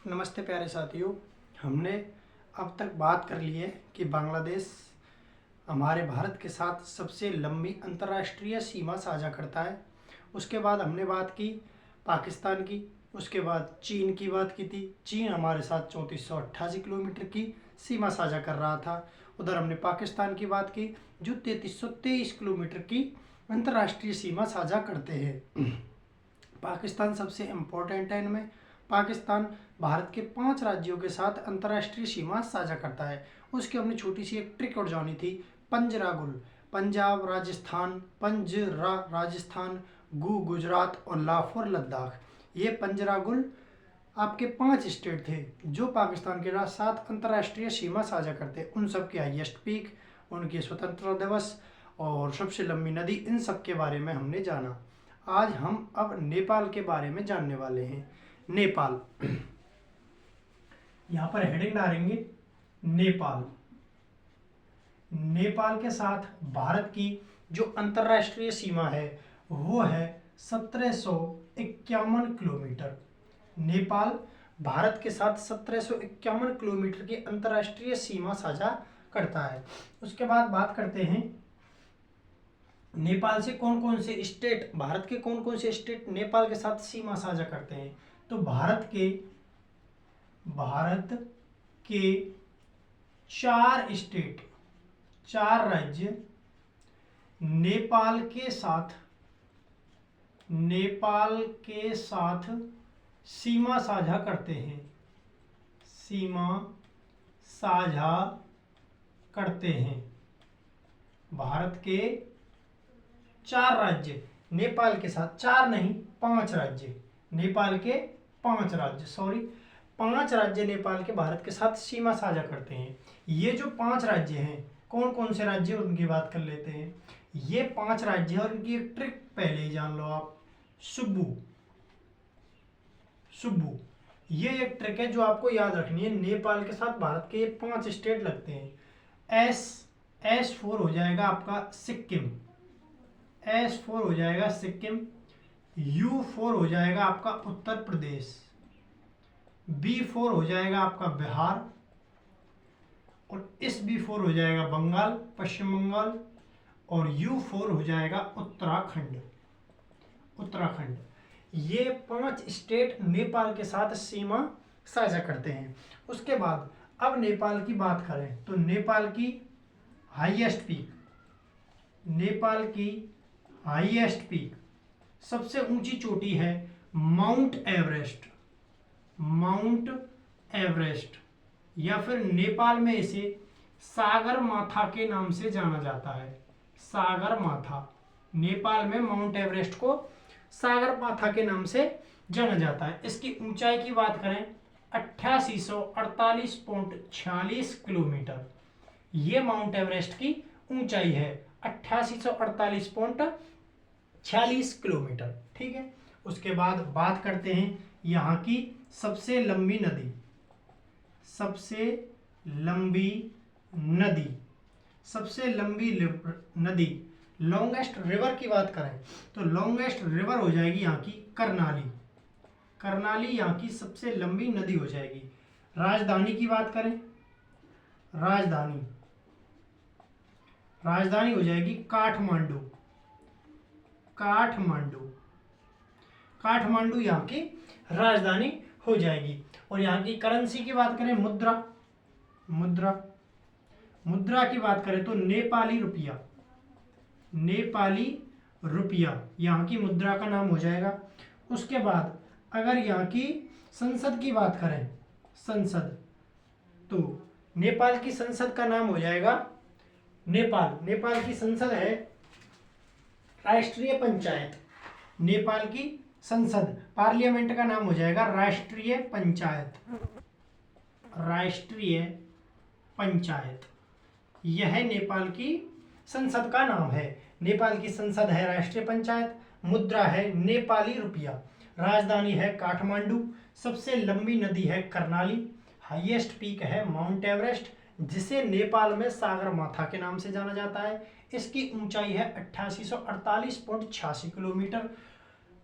नमस्ते प्यारे साथियों। हमने अब तक बात कर ली है कि बांग्लादेश हमारे भारत के साथ सबसे लंबी अंतर्राष्ट्रीय सीमा साझा करता है। उसके बाद हमने बात की पाकिस्तान की, उसके बाद चीन की बात की थी। चीन हमारे साथ 3488 किलोमीटर की सीमा साझा कर रहा था। उधर हमने पाकिस्तान की बात की जो 3323 किलोमीटर की अंतर्राष्ट्रीय सीमा साझा करते हैं। पाकिस्तान सबसे इम्पोर्टेंट है इनमें। पाकिस्तान भारत के 5 राज्यों के साथ अंतर्राष्ट्रीय सीमा साझा करता है। उसकी हमने छोटी सी एक ट्रिक और जानी थी, पंजरा गुल। पंजाब राजस्थान, पंजरा राजस्थान, गु गुजरात और लाहौर लद्दाख, ये पंजरा गुल आपके 5 स्टेट थे जो पाकिस्तान के साथ अंतर्राष्ट्रीय सीमा साझा करते। उन सब के हाईएस्ट पीक, उनके स्वतंत्रता दिवस और सबसे लंबी नदी, इन सब के बारे में हमने जाना। आज हम अब नेपाल के बारे में जानने वाले हैं। नेपाल, यहाँ पर हेडिंग डालेंगे नेपाल। नेपाल के साथ भारत की जो अंतर्राष्ट्रीय सीमा है वो है 1751 किलोमीटर। नेपाल भारत के साथ 1751 किलोमीटर की अंतर्राष्ट्रीय सीमा साझा करता है। उसके बाद बात करते हैं नेपाल से कौन कौन से स्टेट, भारत के कौन कौन से स्टेट नेपाल के साथ सीमा साझा करते हैं। तो भारत के 4 स्टेट, 4 राज्य नेपाल के साथ सीमा साझा करते हैं। सीमा साझा करते हैं। भारत के 4 राज्य नेपाल के साथ, 4 नहीं 5 राज्य, नेपाल के 5 राज्य नेपाल के भारत के साथ सीमा साझा करते हैं। ये जो 5 राज्य हैं, कौन कौन से राज्य उनकी बात कर लेते हैं। ये 5 राज्य और उनकी एक ट्रिक पहले ही जान लो आप। सुब्बू, ये एक ट्रिक है जो आपको याद रखनी है। नेपाल के साथ भारत के 5 स्टेट लगते हैं। S4 हो जाएगा आपका सिक्किम, S4 हो जाएगा सिक्किम। U4 हो जाएगा आपका उत्तर प्रदेश, B4 हो जाएगा आपका बिहार, और इस B4 हो जाएगा बंगाल, पश्चिम बंगाल, और U4 हो जाएगा उत्तराखंड। ये 5 स्टेट नेपाल के साथ सीमा साझा करते हैं। उसके बाद अब नेपाल की बात करें तो नेपाल की हाईएस्ट पीक, सबसे ऊंची चोटी है माउंट एवरेस्ट, या फिर नेपाल में इसे सागरमाथा के नाम से जाना जाता है। सागरमाथा, नेपाल में माउंट एवरेस्ट को सागरमाथा के नाम से जाना जाता है। इसकी ऊंचाई की बात करें 8848.46 किलोमीटर, ये माउंट एवरेस्ट की ऊंचाई है 8848.46 किलोमीटर। ठीक है। उसके बाद बात करते हैं यहाँ की सबसे लंबी नदी, लॉन्गेस्ट रिवर की बात करें तो लॉन्गेस्ट रिवर हो जाएगी यहाँ की करनाली यहाँ की सबसे लंबी नदी हो जाएगी। राजधानी की बात करें, राजधानी हो जाएगी काठमांडू यहाँ की राजधानी हो जाएगी। और यहाँ की करेंसी की बात करें, मुद्रा की बात करें तो नेपाली रुपया यहाँ की मुद्रा का नाम हो जाएगा। उसके बाद अगर यहाँ की संसद की बात करें, तो नेपाल की संसद का नाम हो जाएगा, नेपाल की संसद है राष्ट्रीय पंचायत। नेपाल की संसद, पार्लियामेंट का नाम हो जाएगा राष्ट्रीय पंचायत। यह नेपाल की संसद का नाम है। नेपाल की संसद है राष्ट्रीय पंचायत, मुद्रा है नेपाली रुपया, राजधानी है काठमांडू, सबसे लंबी नदी है करनाली, हाईएस्ट पीक है माउंट एवरेस्ट, जिसे नेपाल में सागरमाथा के नाम से जाना जाता है। इसकी ऊंचाई है 8848.86 किलोमीटर।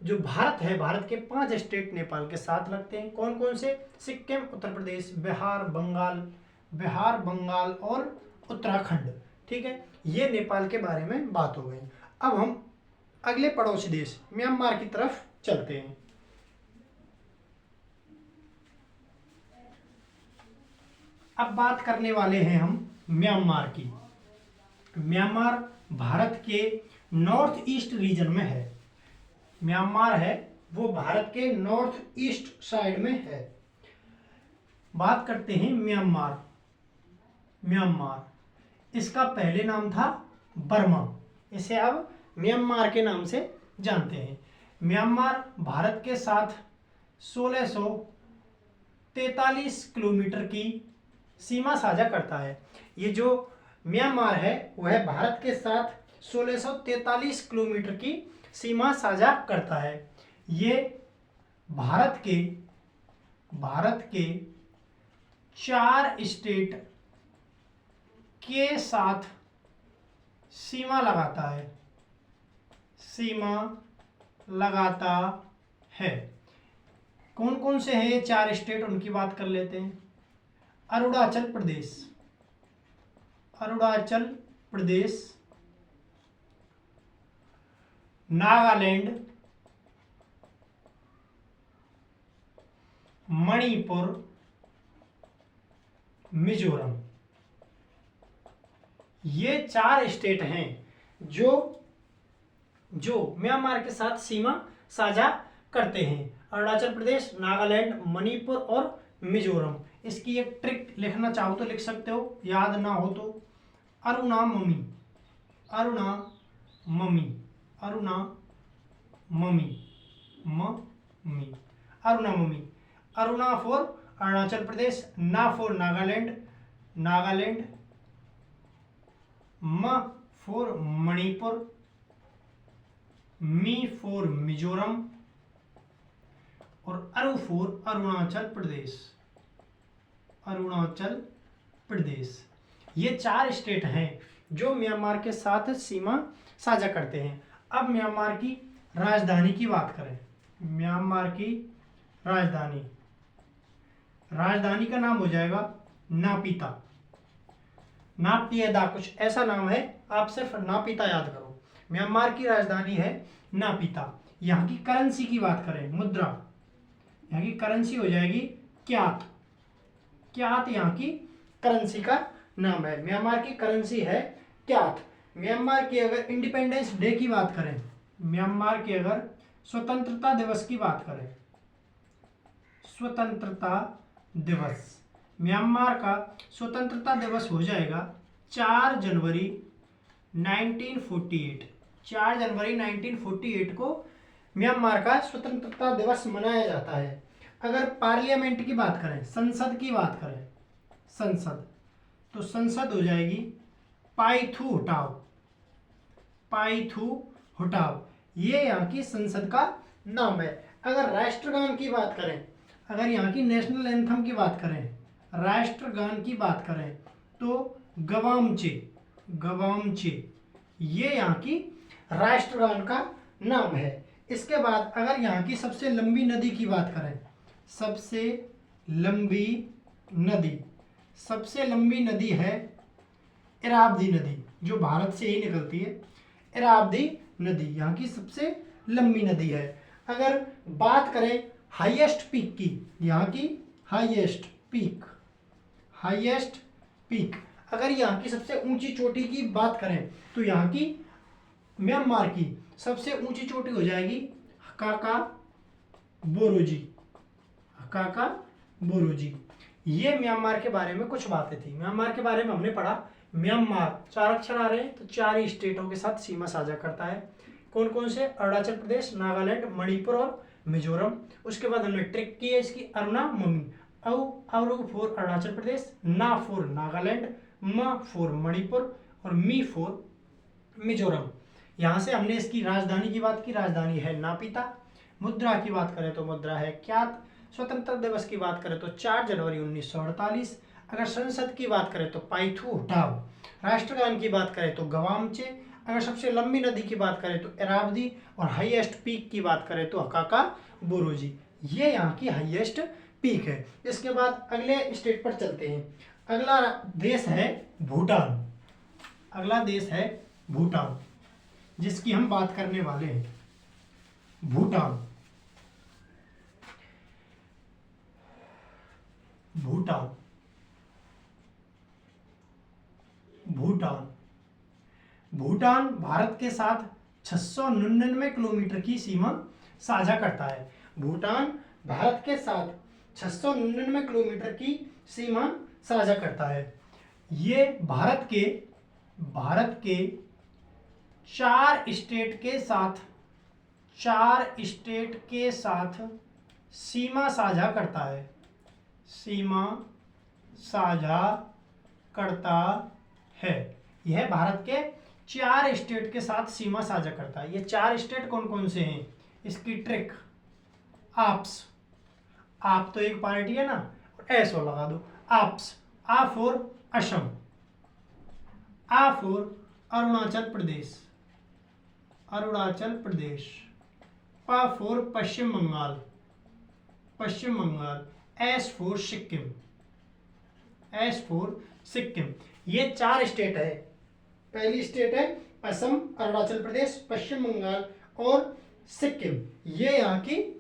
जो भारत है, भारत के 5 स्टेट नेपाल के साथ लगते हैं। कौन कौन से? सिक्किम, उत्तर प्रदेश, बिहार, बंगाल और उत्तराखंड। ठीक है, ये नेपाल के बारे में बात हो गई। अब हम अगले पड़ोसी देश म्यांमार की तरफ चलते हैं। अब बात करने वाले हैं हम म्यांमार की। म्यांमार भारत के नॉर्थ ईस्ट रीजन में है। म्यांमार है वो भारत के नॉर्थ ईस्ट साइड में है। बात करते हैं म्यांमार, इसका पहले नाम था बर्मा, इसे अब म्यांमार के नाम से जानते हैं। म्यांमार भारत के साथ 1643 किलोमीटर की सीमा साझा करता है। ये जो म्यांमार है वह भारत के साथ 1643 किलोमीटर की सीमा साझा करता है। ये भारत के 4 स्टेट के साथ सीमा लगाता है। कौन कौन से हैं ये 4 स्टेट, उनकी बात कर लेते हैं। अरुणाचल प्रदेश, नागालैंड, मणिपुर, मिजोरम। ये 4 स्टेट हैं जो म्यांमार के साथ सीमा साझा करते हैं। अरुणाचल प्रदेश, नागालैंड, मणिपुर और मिजोरम। इसकी एक ट्रिक लिखना चाहो तो लिख सकते हो, याद ना हो तो अरुणाममी, अरुणा फॉर अरुणाचल प्रदेश, ना फॉर नागालैंड, म फॉर मणिपुर, मी फॉर मिजोरम और अरु फॉर अरुणाचल प्रदेश। ये 4 स्टेट हैं जो म्यांमार के साथ सीमा साझा करते हैं। अब म्यांमार की राजधानी की बात करें। म्यांमार की राजधानी का नाम हो जाएगा नापीता, कुछ ऐसा नाम है, आप सिर्फ नापीता याद करो। म्यांमार की राजधानी है नापीता। यहाँ की करेंसी की बात करें, मुद्रा, यहाँ की करेंसी हो जाएगी क्यात यहाँ की करेंसी का नाम है। म्यांमार की करेंसी है क्यात। म्यांमार की अगर इंडिपेंडेंस डे की बात करें, म्यांमार के अगर स्वतंत्रता दिवस की बात करें, स्वतंत्रता दिवस, म्यांमार का स्वतंत्रता दिवस हो जाएगा 4 जनवरी 1948। 4 जनवरी 1948 को म्यांमार का स्वतंत्रता दिवस मनाया जाता है। अगर पार्लियामेंट की बात करें, संसद की बात करें, तो संसद हो जाएगी पाइथू होटाव, ये यहाँ की संसद का नाम है। अगर राष्ट्रगान की बात करें, अगर यहाँ की नेशनल एंथम की बात करें, राष्ट्रगान की बात करें तो गवामचे, ये यहाँ की राष्ट्रगान का नाम है। इसके बाद अगर यहाँ की सबसे लंबी नदी की बात करें, सबसे लंबी नदी है इरावदी नदी, जो भारत से ही निकलती है। इरावदी नदी यहाँ की सबसे लंबी नदी है। अगर बात करें हाईएस्ट पीक की, यहाँ की हाईएस्ट पीक, अगर यहाँ की सबसे ऊंची चोटी की बात करें तो यहाँ की म्यांमार की सबसे ऊंची चोटी हो जाएगी हकाका बोरोजी। ये म्यांमार के बारे में कुछ बातें थी। म्यांमार के बारे में हमने पढ़ा, म्यांमार 4 अक्षर आ रहे हैं तो 4 ही स्टेटों के साथ सीमा साझा करता है। कौन कौन से? अरुणाचल प्रदेश, नागालैंड, मणिपुर और मिजोरम। उसके बाद हमने ट्रिक की है इसकी, अरुणाममी, अरु फॉर अरुणाचल प्रदेश, ना फॉर नागालैंड, म फॉर मणिपुर और मी फॉर मिजोरम। यहाँ से हमने इसकी राजधानी की बात की, राजधानी है नापीता। मुद्रा की बात करें तो मुद्रा है क्यात। स्वतंत्रता दिवस की बात करें तो 4 जनवरी 1948। अगर संसद की बात करें तो पाइथू होटाव। राष्ट्रगान की बात करें तो गवामचे। अगर सबसे लंबी नदी की बात करें तो इरावदी, और हाईएस्ट पीक की बात करें तो हकाका बुरुजी। ये यहाँ की हाईएस्ट पीक है। इसके बाद अगले स्टेट पर चलते हैं। अगला देश है भूटान। अगला देश है भूटान, जिसकी हम बात करने वाले हैं। भूटान, भूटान, भूटान। भूटान भारत के साथ 699 किलोमीटर की सीमा साझा करता है। भूटान भारत के साथ 699 किलोमीटर की सीमा साझा करता है। ये भारत के 4 स्टेट के साथ सीमा साझा करता है। सीमा साझा करता है। यह भारत के 4 स्टेट के साथ सीमा साझा करता है। ये 4 स्टेट कौन कौन से हैं? इसकी ट्रिक, आप्स, आप तो एक पार्टी है ना, एस और लगा दो, आप्स। आ फॉर असम, आ फॉर अरुणाचल प्रदेश, अरुणाचल प्रदेश। पा for Paschim Bangal, Paschim Bangal. S for Sikkim, S for Sikkim. ये 4 स्टेट है। पहली स्टेट है असम, अरुणाचल प्रदेश, पश्चिम बंगाल और सिक्किम। ये यहाँ की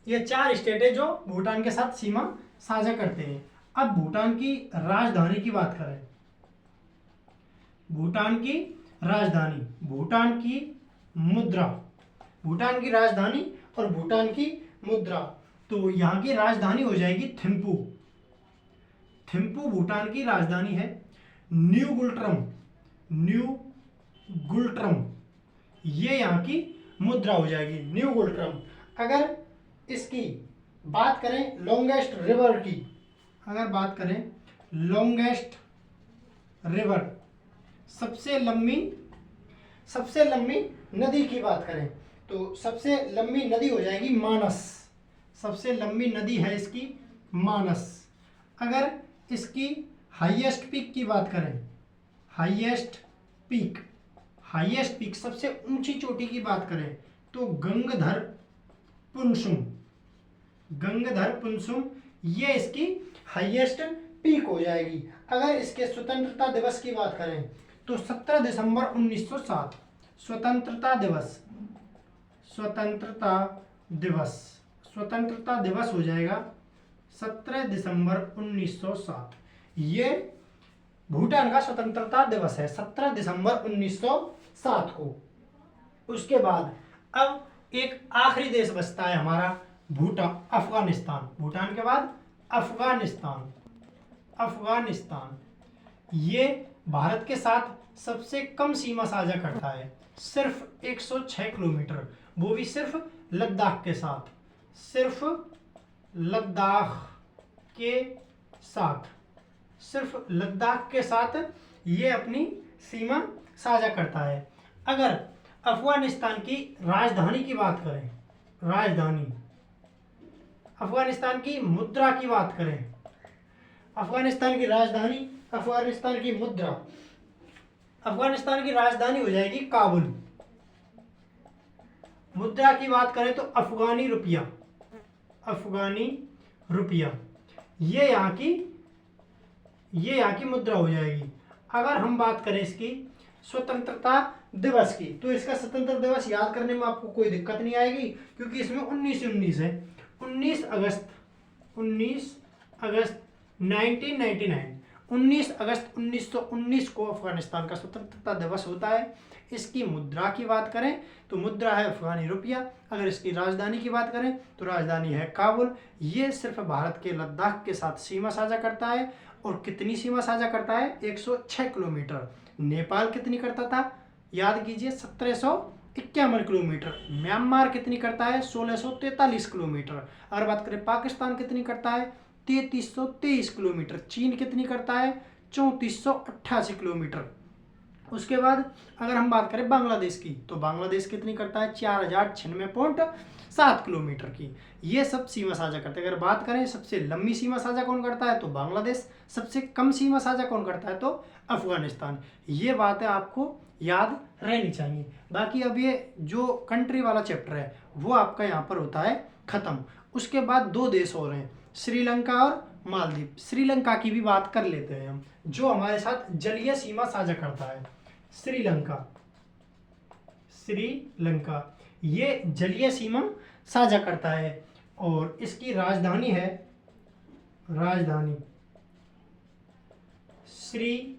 ये 4 स्टेट है जो भूटान के साथ सीमा साझा करते हैं। अब भूटान की राजधानी की बात करें। भूटान की राजधानी, भूटान की मुद्रा, भूटान की राजधानी और भूटान की मुद्रा। तो यहाँ की राजधानी हो जाएगी थिम्पू। थिम्पू भूटान की राजधानी है। न्यू गुल्ट्रम, न्यू गुल्ट्रम, ये यहाँ की मुद्रा हो जाएगी, न्यू गुल्ट्रम। अगर इसकी बात करें लॉन्गेस्ट रिवर की, अगर बात करें लॉन्गेस्ट रिवर, सबसे लंबी नदी की बात करें तो सबसे लंबी नदी हो जाएगी मानस। सबसे लंबी नदी है इसकी मानस। अगर इसकी हाईएस्ट पीक की बात करें, हाईएस्ट पीक सबसे ऊंची चोटी की बात करें तो गंगधर पुनसुम, ये इसकी हाईएस्ट पीक हो जाएगी। अगर इसके स्वतंत्रता दिवस की बात करें तो 17 दिसंबर 1907 स्वतंत्रता दिवस हो जाएगा 17 दिसंबर 1907। ये भूटान का स्वतंत्रता दिवस है 17 दिसंबर 1907 को। उसके बाद अब एक आखिरी देश बचता है हमारा भूटान, अफगानिस्तान। भूटान के बाद अफगानिस्तान ये भारत के साथ सबसे कम सीमा साझा करता है, सिर्फ 106 किलोमीटर, वो भी सिर्फ लद्दाख के साथ, सिर्फ लद्दाख के साथ ये अपनी सीमा साझा करता है। अगर अफगानिस्तान की राजधानी की बात करें, अफगानिस्तान की मुद्रा की बात करें, अफगानिस्तान की राजधानी, अफगानिस्तान की मुद्रा, अफगानिस्तान की राजधानी हो जाएगी काबुल। मुद्रा की बात करें तो अफगानी रुपया, ये यहाँ की मुद्रा हो जाएगी। अगर हम बात करें इसकी स्वतंत्रता दिवस की तो इसका स्वतंत्रता दिवस याद करने में आपको कोई दिक्कत नहीं आएगी, क्योंकि इसमें 19 है। 19 अगस्त 1999, 19 अगस्त 1919 को अफगानिस्तान का स्वतंत्रता दिवस होता है। इसकी मुद्रा की बात करें तो मुद्रा है अफगानी रुपया। अगर इसकी राजधानी की बात करें तो राजधानी है काबुल। ये सिर्फ भारत के लद्दाख के साथ सीमा साझा करता है। और कितनी सीमा साझा करता है? 106 किलोमीटर। नेपाल कितनी करता था? याद कीजिए 1751 किलोमीटर। म्यांमार कितनी करता है? 1643 किलोमीटर। अगर बात करें पाकिस्तान कितनी करता है? 3323 किलोमीटर। चीन कितनी करता है? 3488 किलोमीटर। उसके बाद अगर हम बात करें बांग्लादेश की तो बांग्लादेश कितनी करता है? 4096.7 किलोमीटर की। ये सब सीमा साझा करते हैं। अगर बात करें सबसे लंबी सीमा साझा कौन करता है तो बांग्लादेश, सबसे कम सीमा साझा कौन करता है तो अफगानिस्तान। ये बातें आपको याद रहनी चाहिए। बाकी अब ये जो कंट्री वाला चैप्टर है वो आपका यहाँ पर होता है खत्म। उसके बाद दो देश और हैं, श्रीलंका और मालदीव। श्रीलंका की भी बात कर लेते हैं हम, जो हमारे साथ जलीय सीमा साझा करता है। श्रीलंका, श्रीलंका ये जलीय सीमा साझा करता है और इसकी राजधानी है, राजधानी श्री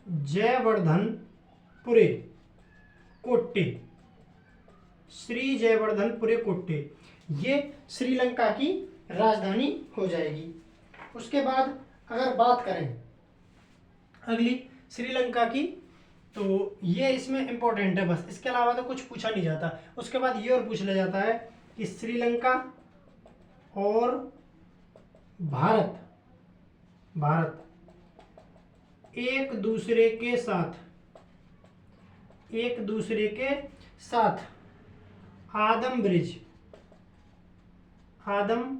जयवर्धनपुरे कोट्टे, श्री जयवर्धनपुरे कोट्टे, ये श्रीलंका की राजधानी हो जाएगी। उसके बाद अगर बात करें अगली श्रीलंका की, तो ये इसमें इम्पोर्टेंट है बस, इसके अलावा तो कुछ पूछा नहीं जाता। उसके बाद ये और पूछ लिया जाता है कि श्रीलंका और भारत, भारत एक दूसरे के साथ आदम ब्रिज, आदम